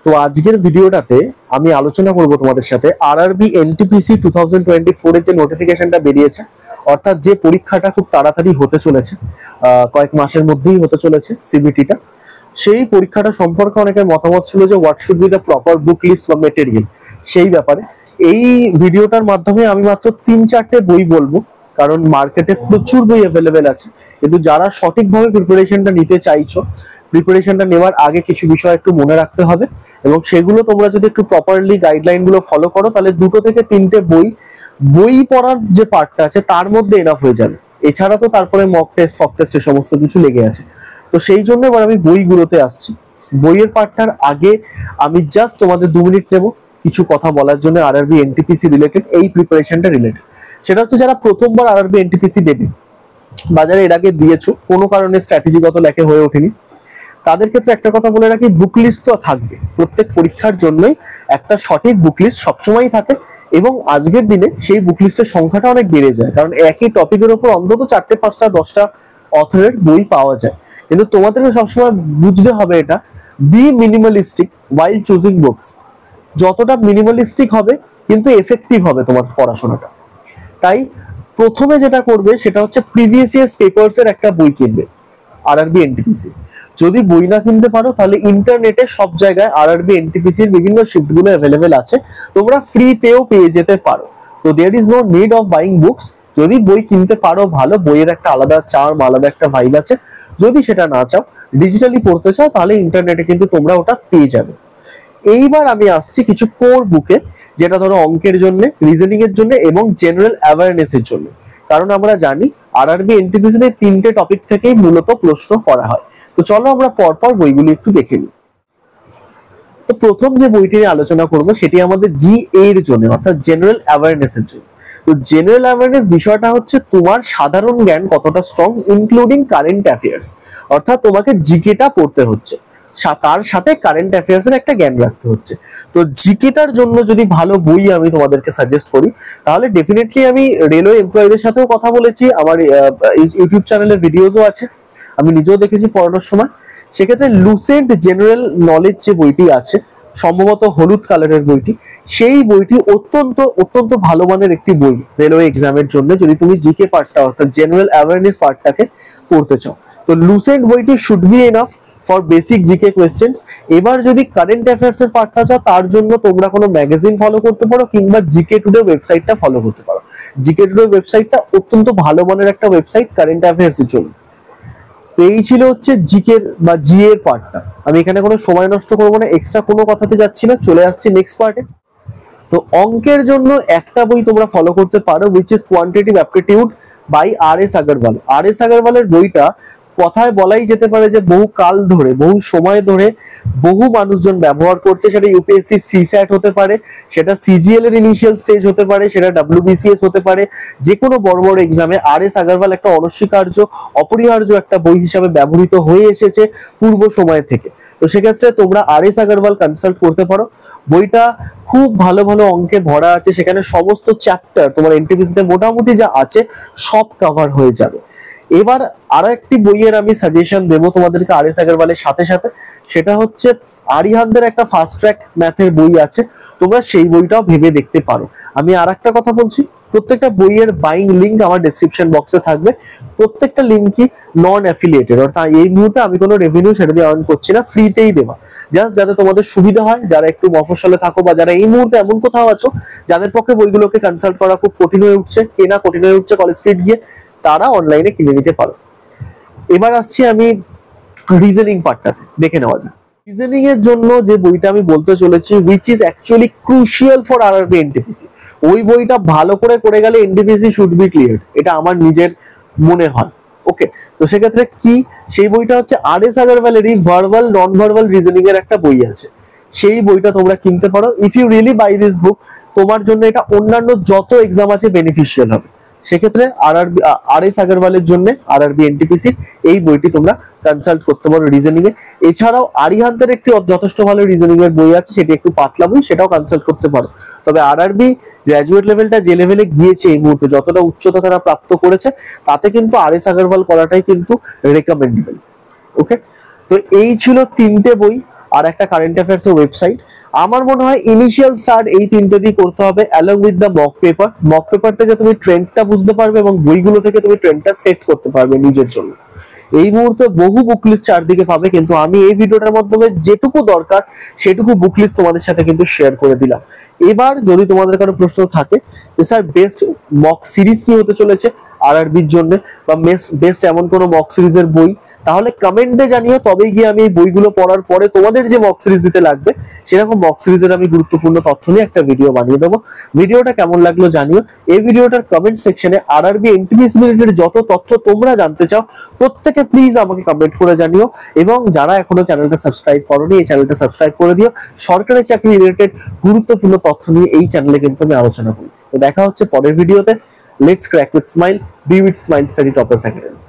তো আজকের ভিডিওটাতে আমি আলোচনা করব তোমাদের সাথে আরআরবি এনটিপিসি 2024 এর যে নোটিফিকেশনটা বেরিয়েছে, অর্থাৎ যে পরীক্ষাটা খুব তাড়াতাড়ি হতে চলেছে, কয়েক মাসের মধ্যেই হতে চলেছে সিবিটিটা। সেই পরীক্ষাটা সম্পর্কে অনেকের মতামত ছিল যে what should be the proper book list বা মেটেরিয়াল, সেই ব্যাপারে এই ভিডিওটার মাধ্যমে আমি মাত্র 3-4টে বই বলবো, কারণ মার্কেটে প্রচুর বই অ্যাভেলেবেল আছে। কিন্তু যারা সঠিকভাবে প্রিপারেশনটা নিতে চাইছো, প্রিপারেশনটা নেওয়ার আগে কিছু বিষয় একটু মনে রাখতে হবে, এবং সেগুলো তোমরা যদি একটু প্রপারলি গাইডলাইন গুলো ফলো করো তাহলে 2 থেকে 3টে বই পড়ার যে পার্টটা আছে তার মধ্যে এনাফ হয়ে যাবে। এছাড়া তো তারপরে মক টেস্ট, ফক টেস্টের সমস্ত কিছু লেগে আছে। তো সেই জন্য এবার আমি বইগুলোতে আসছি। বইয়ের পার্টটার আগে আমি জাস্ট তোমাদের 2 মিনিট নেব কিছু কথা বলার জন্য আরআরবি এনটিপিসি রিলেটেড, এই প্রিপারেশনটা রিলেটেড। সেটা হচ্ছে যারা প্রথমবার আরআরবি এনটিপিসি দেবে, বাজারে এর আগে দিয়েছো, কোনো কারণে স্ট্র্যাটেজিগত লেখে হয়ে ওঠেনি, তাদের ক্ষেত্রে একটা কথা বলে রাখি, বুক লিস্ট তো থাকবে। প্রত্যেক পরীক্ষার জন্যই একটা সঠিক বুক লিস্ট সবসময়ই থাকে, এবং আজকের দিনে সেই বুক লিস্টের সংখ্যাটা অনেক বেড়ে যায়, কারণ একই টপিকের উপর অন্তত 4টে 5টা 10টা অথরের বই পাওয়া যায়। কিন্তু তোমাদেরকে সবসময় বুঝতে হবে এটা, B minimalistic while choosing books. যতটা মিনিমালিস্টিক হবে কিন্তু এফেক্টিভ হবে তোমার পড়াশোনাটা। তাই প্রথমে যেটা করবে সেটা হচ্ছে প্রিভিয়াস ইয়ার্স পেপারস এর একটা বই কিনবে আরআরবি এনটিপিসি। যদি বই না কিনতে পারো তাহলে ইন্টারনেটে সব জায়গায় আরআরবি এনটিপিসি এর বিভিন্ন শিফট গুলো অ্যাভেলেবেল আছে, তোমরা ফ্রিতেও পেয়ে যেতে পারো। তো there is no need of buying books. যদি বই কিনতে পারো ভালো, বইয়ের একটা আলাদা চার্ম, আলাদা একটা ভাইব আছে। যদি সেটা না চাও, ডিজিটালি পড়তে চাও, তাহলে ইন্টারনেটে কিন্তু তোমরা ওটা পেয়ে যাবে। এইবার আমি আসছি কিছু কোর বুকে, যেটা ধরো অঙ্কের জন্য, রিজনিং এর জন্য এবং জেনারেল অ্যাওয়ারনেস এর জন্য। কারণ আমরা জানি আরআরবি এনটিপিসি তে 3টে টপিক থেকেই মূলত প্রশ্ন করা হয়। তো চলো আমরা পরপর বইগুলি একটু দেখে নিই। তো প্রথম যে বইটি নিয়ে আলোচনা করবো সেটি আমাদের জিএ এর জন্য, অর্থাৎ জেনারেল অ্যাওয়ারনেস এর জন্য। তো জেনারেল অ্যাওয়ারনেস বিষয়টা হচ্ছে তোমার সাধারণ জ্ঞান কতটা স্ট্রং, ইনক্লুডিং কারেন্ট অ্যাফেয়ার্স। অর্থাৎ তোমাকে জিকেটা পড়তে হচ্ছে, তার সাথে কারেন্ট অ্যাফেয়ার্স এর একটা জ্ঞান রাখতে হচ্ছে। তো জিকেটার জন্য যদি ভালো বই আমি তোমাদেরকে সাজেস্ট করি, তাহলে ডেফিনেটলি আমি রেলওয়ে এমপ্লয়ীদের সাথেও কথা বলেছি, আমার ইউটিউব চ্যানেলের ভিডিওসও আছে, আমি নিজেও দেখেছি পড়ানোর সময়। সেক্ষেত্রে লুসেন্ট জেনারেল নলেজ যে বইটি আছে, সম্ভবত হলুদ কালারের বইটি, সেই বইটি অত্যন্ত অত্যন্ত ভালো মানের একটি বই রেলওয়ে এক্সামের জন্য, যদি তুমি জিকে পার্টটা অর্থাৎ জেনারেল অ্যাওয়ারনেস পার্টটাকে পড়তে চাও। তো লুসেন্ট বইটি should be enough for basic GK questions. এবার যদি কারেন্ট অ্যাফেয়ার্স এর পার্টটা চাও, তার জন্য তোমরা কোনো ম্যাগাজিন ফলো করতে পারো, কিংবা জিকে টুডে ওয়েবসাইটটা ফলো করতে পারো। জিকে টুডে ওয়েবসাইটটা অত্যন্ত ভালো মানের একটা ওয়েবসাইট কারেন্ট অ্যাফেয়ার্স এর জন্য। তো এই ছিল হচ্ছে জিকের বা জিএ এর পার্টটা। আমি এখানে কোনো সময় নষ্ট করবো না, এক্সট্রা কোনো কথাতে যাচ্ছি না, চলে আসছি নেক্সট পার্টে। তো অঙ্কের জন্য একটা বই তোমরা ফলো করতে পারো, which is quantitative aptitude by R S. Agarwal. আর.এস. আগরওয়ালের বইটা কথায় বলাই যেতে পারে যে বহু কাল ধরে, বহু সময় ধরে বহু মানুষজন ব্যবহার করছে। সেটা ইউপিএসসি সিস্যাট হতে পারে, সেটা সিজিএল এর ইনিশিয়াল স্টেজ হতে পারে, সেটা ডব্লিউবিসিএস হতে পারে। যে কোনো বড় বড় এক্সামে আর.এস. আগরওয়াল একটা অনস্বীকার্য, অপরিহার্য একটা বই হিসাবে ব্যবহৃত হয়ে এসেছে পূর্ব সময় থেকে। তো সেক্ষেত্রে তোমরা আর.এস. আগরওয়াল কনসাল্ট করতে পারো। বইটা খুব ভালো ভালো অঙ্কে ভরা আছে, সেখানে সমস্ত চ্যাপ্টার তোমার এনটিপিসিতে মোটামুটি যা আছে সব কভার হয়ে যাবে। এবার আরো একটি বইয়ের আমি সাজেশন দেবো তোমাদেরকে আর.এস. আগরওয়ালের সাথে সাথে, সেটা হচ্ছে আরিহান্তের একটা ফাস্ট ট্র্যাক ম্যাথের বই আছে, তোমরা সেই বইটাও ভেবে দেখতে পারো। আমি আর একটা কথা বলছি, প্রত্যেকটা বইয়ের বাইং লিঙ্ক আমার ডেসক্রিপশন বক্সে থাকবে। প্রত্যেকটা লিঙ্কই নন অ্যাফিলিয়েটেড, অর্থাৎ এই মুহূর্তে আমি কোনো রেভিনিউ সেটা দিয়ে আর্ন করছি না, ফ্রিতেই দেওয়া, জাস্ট যাতে তোমাদের সুবিধা হয়, যারা একটু মফস্বলে থাকো বা যারা এই মুহূর্তে এমন কোথাও আছো যাদের পক্ষে বইগুলোকে কনসাল্ট করা খুব কঠিন হয়ে উঠছে, কেনা কঠিন হয়ে উঠছে কলেজ স্ট্রিট গিয়ে, তারা অনলাইনে কিনে নিতে পারো। এবার আসছি আমি রিজনিং পার্টটাতে, দেখে নেওয়া যায়। রিজনিং এর জন্য যে বইটা আমি বলতে চলেছি, which is actually crucial for RRB NTPC. ওই বইটা ভালো করে গেলে এনটিপিসি শুড বি ক্লিয়ার, এটা আমার নিজের মনে হয়। ওকে, তো সেক্ষেত্রে কি সেই বইটা হচ্ছে আর.এস. আগরওয়ালেরই ভার্বাল নন ভার্বাল রিজনিং এর একটা বই আছে, সেই বইটা তোমরা কিনতে পারো। If you really buy this book, তোমার জন্য এটা অন্যান্য যত এক্সাম আছে বেনিফিশিয়াল হবে। সেক্ষেত্রে আর.এস. আগরওয়ালের জন্য আরআরবি এনটিপিসি এই বইটি তোমরা কনসাল্ট করতে পারো রিজনিং এ। এছাড়াও আরিহান্তের একটি যথেষ্ট ভালো রিজনিং এর বই আছে, সেটি একটু পাতলা বই, সেটাও কনসাল্ট করতে পারো। তবে আরআরবি গ্র্যাজুয়েট লেভেলটা যে লেভেলে গিয়েছে এই মুহূর্তে, যতটা উচ্চতা তারা প্রাপ্ত করেছে, তাতে কিন্তু আর.এস. আগরওয়াল করাটাই কিন্তু রেকমেন্ডেবল। ওকে, তো এই ছিল 3টে বই আর একটা কারেন্ট অ্যাফেয়ার্স এর ওয়েবসাইট। আমার মনে হয় ইনিশিয়াল স্টার্ট এই তিনটে দিয়ে করতে হবে, along with the mock paper. Mock paper থেকে তুমি ট্রেন্ডটা বুঝতে পারবে এবং বইগুলো থেকে তুমি ট্রেন্ডটা সেট করতে পারবে নিজের জন্য। এই মুহূর্তে বহু বুক লিস্ট চারদিকে পাবে, কিন্তু আমি এই ভিডিওটার মাধ্যমে যেটুকু দরকার সেটুকু বুক লিস্ট তোমাদের সাথে কিন্তু শেয়ার করে দিলাম। এবার যদি তোমাদের কারো প্রশ্ন থাকে যে স্যার বেস্ট মক সিরিজ কি হতে চলেছে আরআরবির জন্য, বা বেস্ট এমন কোনো মক সিরিজের বই, তাহলে কমেন্টে জানিও, তবেই গিয়ে আমি এই বইগুলো পড়ার পরে তোমাদের যে মক সিরিজ দিতে লাগবে সেরকম মক সিরিজের আমি গুরুত্বপূর্ণ তথ্য নিয়ে একটা ভিডিও বানিয়ে দেবো। ভিডিওটা কেমন লাগলো জানিও। এই ভিডিওটার কমেন্ট সেকশনে আরআরবি এনটিপিসি রিলেটেড যত তথ্য তোমরা জানতে চাও প্রত্যেকে প্লিজ আমাকে কমেন্ট করে জানিও, এবং যারা এখনো চ্যানেলটা সাবস্ক্রাইব করোনি এই চ্যানেলটা সাবস্ক্রাইব করে দিও। সরকারি চাকরি রিলেটেড গুরুত্বপূর্ণ তথ্য নিয়ে এই চ্যানেলে কিন্তু আমি আলোচনা করি। তো দেখা হচ্ছে পরের ভিডিওতে। Let's crack with smile, B with smile study toppers academy.